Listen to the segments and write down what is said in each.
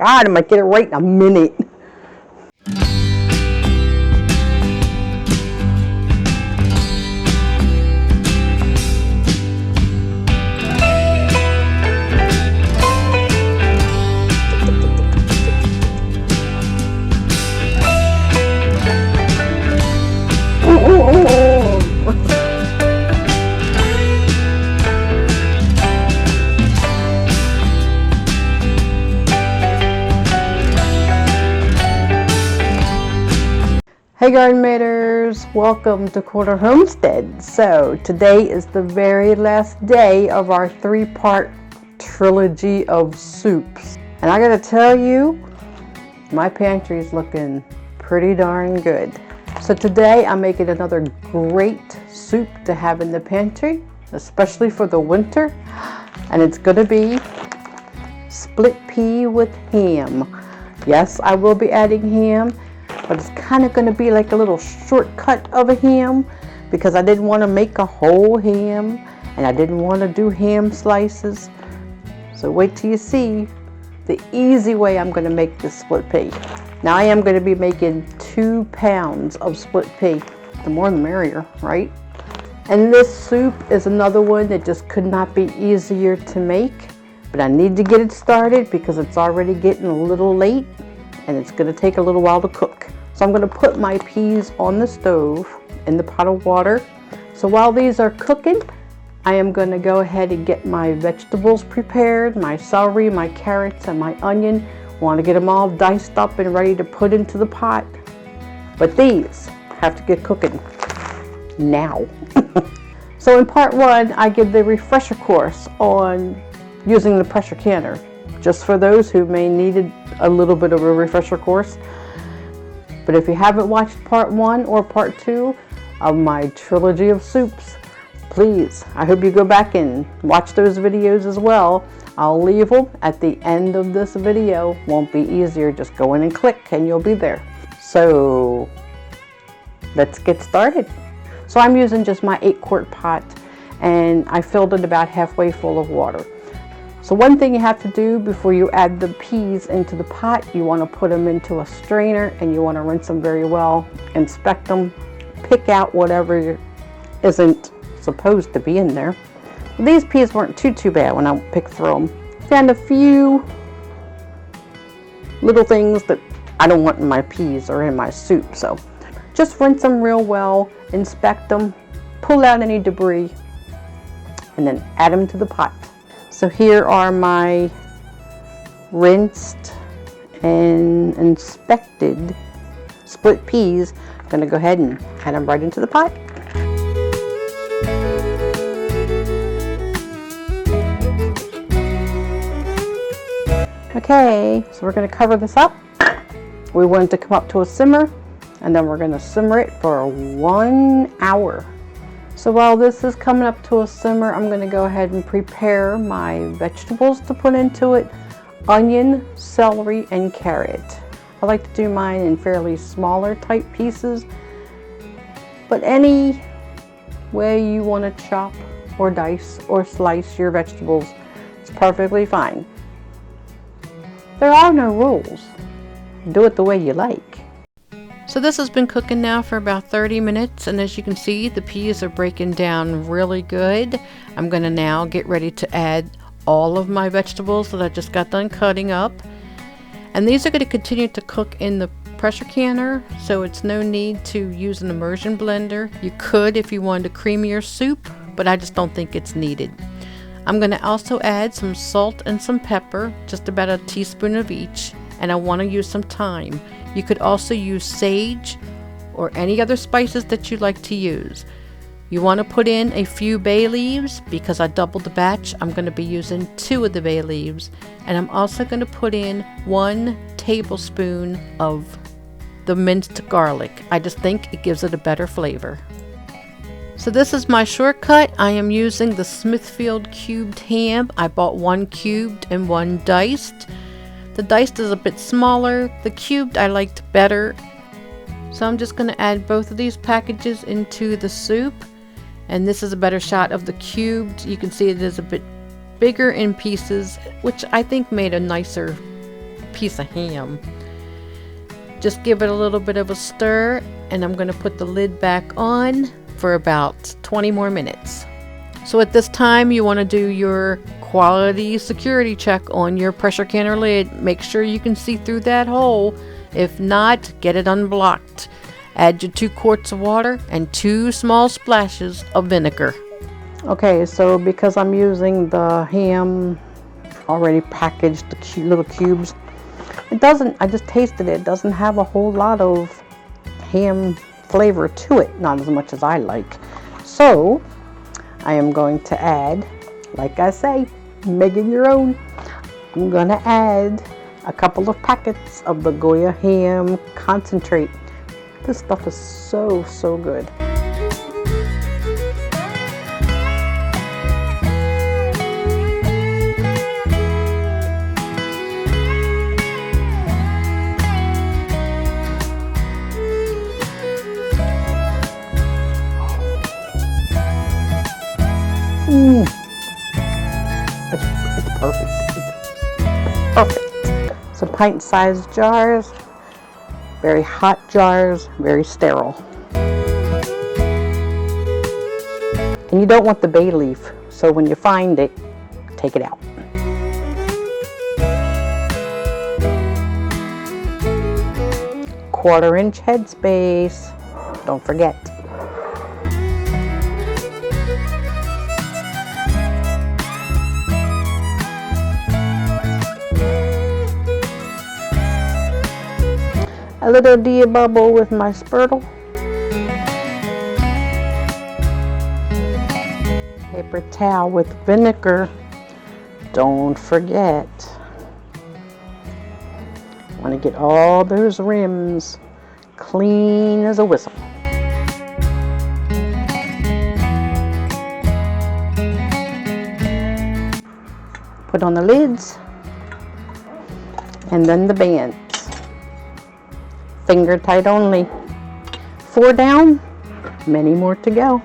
God, I might get it right in a minute. Hey garden maters, welcome to Quarter Homestead. So today is the very last day of our 3-part trilogy of soups. And I gotta tell you, my pantry is looking pretty darn good. So today I'm making another great soup to have in the pantry, especially for the winter. And it's gonna be split pea with ham. Yes, I will be adding ham, but it's kind of going to be like a little shortcut of a ham because I didn't want to make a whole ham and I didn't want to do ham slices. So wait till you see the easy way I'm going to make this split pea. Now I am going to be making 2 pounds of split pea. The more the merrier, right? And this soup is another one that just could not be easier to make, but I need to get it started because it's already getting a little late and it's going to take a little while to cook. So I'm going to put my peas on the stove in the pot of water. So while these are cooking, I am going to go ahead and get my vegetables prepared, my celery, my carrots, and my onion. Want to get them all diced up and ready to put into the pot. But these have to get cooking now. So in part 1, I give the refresher course on using the pressure canner, just for those who may need a little bit of a refresher course. But if you haven't watched part 1 or part 2 of my trilogy of soups, please, I hope you go back and watch those videos as well. I'll leave them at the end of this video. Won't be easier, just go in and click and you'll be there. So let's get started. So I'm using just my 8-quart pot and I filled it about halfway full of water. So one thing you have to do before you add the peas into the pot, you want to put them into a strainer and you want to rinse them very well, inspect them, pick out whatever isn't supposed to be in there. These peas weren't too bad when I picked through them. Found a few little things that I don't want in my peas or in my soup, so just rinse them real well, inspect them, pull out any debris, and then add them to the pot. So here are my rinsed and inspected split peas. I'm going to go ahead and add them right into the pot. Okay, so we're going to cover this up. We want it to come up to a simmer, and then we're going to simmer it for 1 hour. So while this is coming up to a simmer, I'm going to go ahead and prepare my vegetables to put into it. Onion, celery, and carrot. I like to do mine in fairly smaller type pieces, but any way you want to chop or dice or slice your vegetables is perfectly fine. There are no rules. Do it the way you like. So this has been cooking now for about 30 minutes, and as you can see, the peas are breaking down really good. I'm going to now get ready to add all of my vegetables that I just got done cutting up. And these are going to continue to cook in the pressure canner, so it's no need to use an immersion blender. You could if you wanted a creamier soup, but I just don't think it's needed. I'm going to also add some salt and some pepper, just about a teaspoon of each, and I want to use some thyme. You could also use sage or any other spices that you like to use. You want to put in a few bay leaves because I doubled the batch. I'm going to be using 2 of the bay leaves, and I'm also going to put in 1 tablespoon of the minced garlic. I just think it gives it a better flavor. So this is my shortcut. I am using the Smithfield cubed ham. I bought 1 cubed and 1 diced. The diced is a bit smaller. The cubed I liked better. So I'm just going to add both of these packages into the soup. And this is a better shot of the cubed. You can see it is a bit bigger in pieces, which I think made a nicer piece of ham. Just give it a little bit of a stir, and I'm going to put the lid back on for about 20 more minutes. So at this time, you want to do your quality security check on your pressure canner lid. Make sure you can see through that hole. If not, get it unblocked. Add your 2 quarts of water and 2 small splashes of vinegar. Okay, so because I'm using the ham already packaged, the little cubes, I just tasted it, doesn't have a whole lot of ham flavor to it, not as much as I like. So I am going to add, like I say, make it your own. I'm going to add a couple of packets of the Goya ham concentrate. This stuff is so good. It's perfect. It's perfect. So pint-sized jars, very hot jars, very sterile. And you don't want the bay leaf, so when you find it, take it out. Quarter-inch headspace, don't forget. A little Dia bubble with my spurtle. Paper towel with vinegar. Don't forget. Want to get all those rims clean as a whistle. Put on the lids and then the bands. Finger tight only. 4 down, many more to go.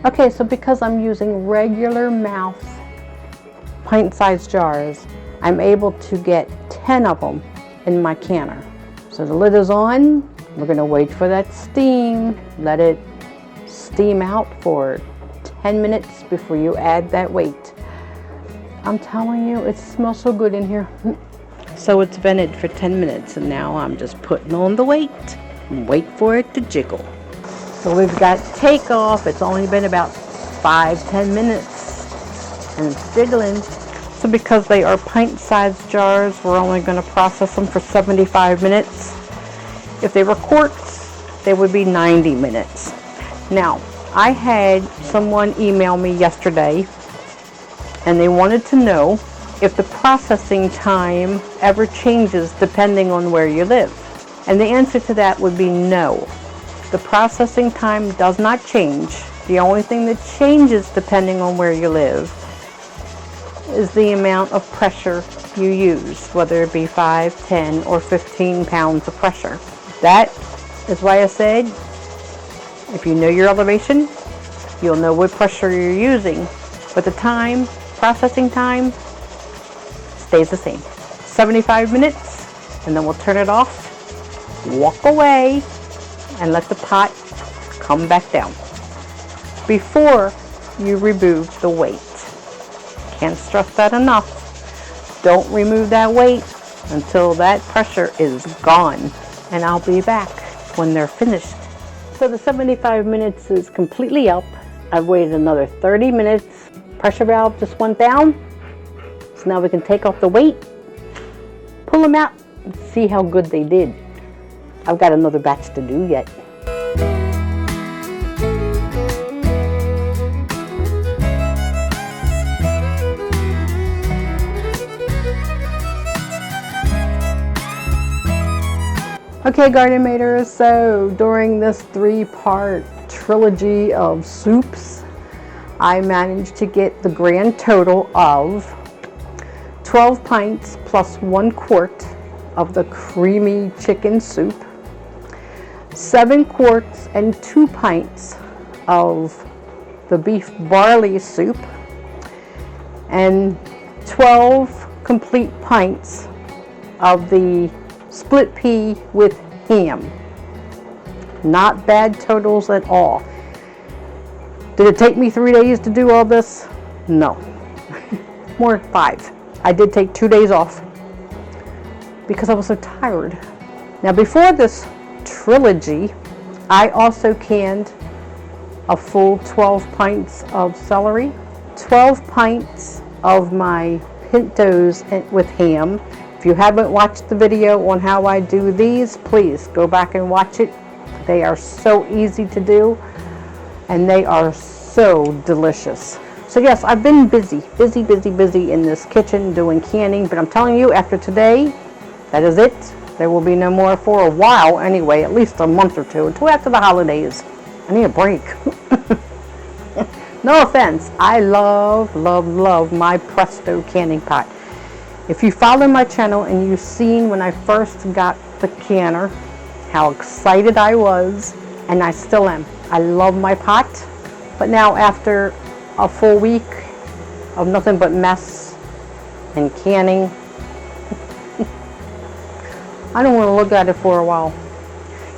Okay, so because I'm using regular mouth pint-sized jars, I'm able to get 10 of them in my canner. So the lid is on. We're going to wait for that steam. Let it steam out for 10 minutes before you add that weight. I'm telling you, it smells so good in here. So it's vented for 10 minutes, and now I'm just putting on the weight and wait for it to jiggle. So we've got takeoff. It's only been about 5-10 minutes and it's jiggling. So because they are pint-sized jars, we're only going to process them for 75 minutes. If they were quarts, they would be 90 minutes. Now, I had someone email me yesterday and they wanted to know if the processing time ever changes depending on where you live. And the answer to that would be no. The processing time does not change. The only thing that changes depending on where you live is the amount of pressure you use, whether it be 5, 10, or 15 pounds of pressure. That is why I said, if you know your elevation, you'll know what pressure you're using. But the time, processing time, stays the same. 75 minutes, and then we'll turn it off, walk away, and let the pot come back down before you remove the weight. Can't stress that enough. Don't remove that weight until that pressure is gone, and I'll be back when they're finished. So the 75 minutes is completely up. I've waited another 30 minutes. Pressure valve just went down, so now we can take off the weight, pull them out, and see how good they did. I've got another batch to do yet. Okay, garden maters, so during this 3-part trilogy of soups, I managed to get the grand total of 12 pints plus 1 quart of the creamy chicken soup, 7 quarts and 2 pints of the beef barley soup, and 12 complete pints of the split pea with ham. Not bad totals at all. Did it take me 3 days to do all this? No. More 5. I did take 2 days off because I was so tired. Now before this trilogy, I also canned a full 12 pints of celery, 12 pints of my pintos with ham. If you haven't watched the video on how I do these, please go back and watch it. They are so easy to do and they are so delicious. So yes, I've been busy in this kitchen doing canning, but I'm telling you, after today, that is it. There will be no more for a while anyway, at least a month or two, until after the holidays. I need a break. No offense, I love my Presto canning pot. If you follow my channel and you've seen when I first got the canner, how excited I was, and I still am. I love my pot, but now after a full week of nothing but mess and canning, I don't want to look at it for a while.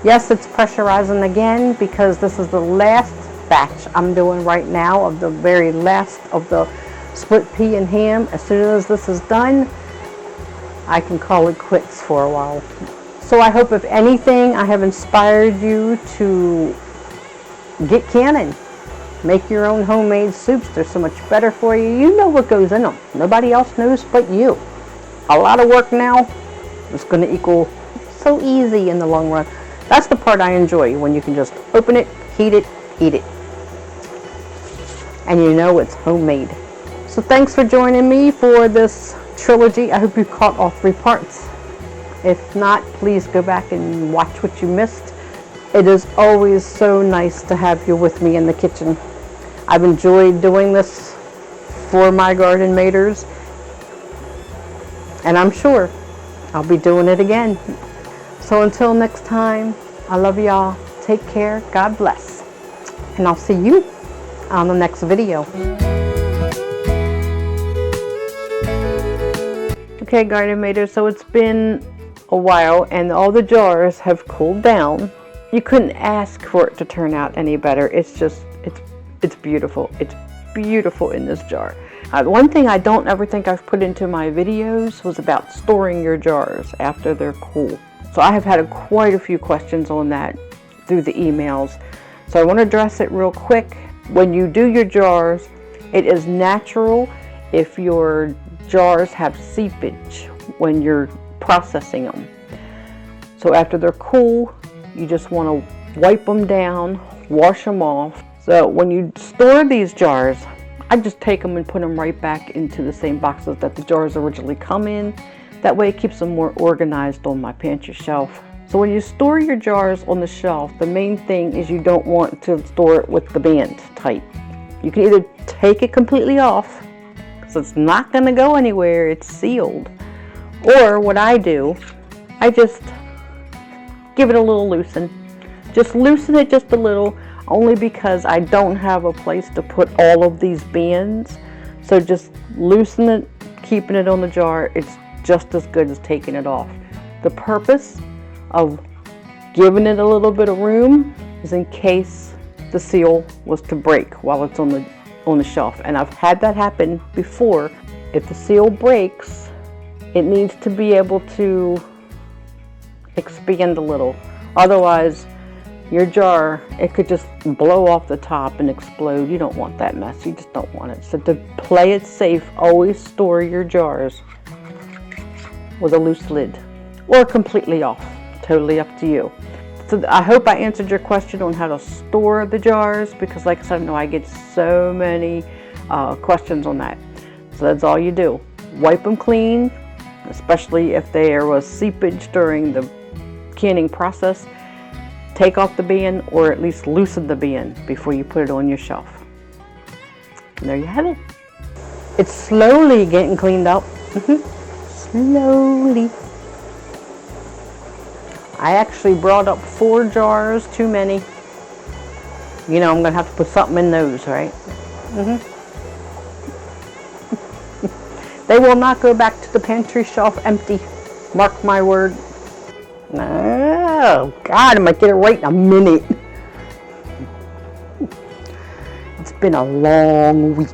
Yes, it's pressurizing again because this is the last batch I'm doing right now of the very last of the split pea and ham. As soon as this is done, I can call it quits for a while. So I hope if anything I have inspired you to get canning. Make your own homemade soups. They're so much better for you. You know what goes in them. Nobody else knows but you. A lot of work now is going to equal so easy in the long run. That's the part I enjoy, when you can just open it, heat it, eat it. And you know it's homemade. So thanks for joining me for this trilogy. I hope you caught all 3 parts. If not, please go back and watch what you missed. It is always so nice to have you with me in the kitchen. I've enjoyed doing this for my garden maters, and I'm sure I'll be doing it again. So until next time, I love y'all. Take care. God bless. And I'll see you on the next video. Okay, garden maters, so it's been a while and all the jars have cooled down. You couldn't ask for it to turn out any better. It's just, it's beautiful. It's beautiful in this jar. One thing I don't ever think I've put into my videos was about storing your jars after they're cool. So I have had quite a few questions on that through the emails. So I want to address it real quick. When you do your jars, it is natural if your jars have seepage when you're processing them. So after they're cool, you just want to wipe them down, wash them off. So when you store these jars, I just take them and put them right back into the same boxes that the jars originally come in. That way it keeps them more organized on my pantry shelf. So when you store your jars on the shelf, the main thing is you don't want to store it with the band tight. You can either take it completely off, so it's not going to go anywhere, it's sealed. Or what I do, I just give it a little loosen. Just loosen it just a little, only because I don't have a place to put all of these bands. So just loosen it, keeping it on the jar. It's just as good as taking it off. The purpose of giving it a little bit of room is in case the seal was to break while it's on the shelf. And I've had that happen before. If the seal breaks, it needs to be able to expand a little. Otherwise, your jar, it could just blow off the top and explode. You don't want that mess. You just don't want it. So to play it safe, always store your jars with a loose lid or completely off. Totally up to you. So I hope I answered your question on how to store the jars, because like I said, I get so many questions on that. So that's all you do. Wipe them clean, especially if there was seepage during the canning process, take off the bin or at least loosen the bin before you put it on your shelf. And there you have it. It's slowly getting cleaned up. Slowly. I actually brought up 4 jars, too many. You know, I'm going to have to put something in those, right? They will not go back to the pantry shelf empty. Mark my word. Oh, God, I might get it right in a minute. It's been a long week.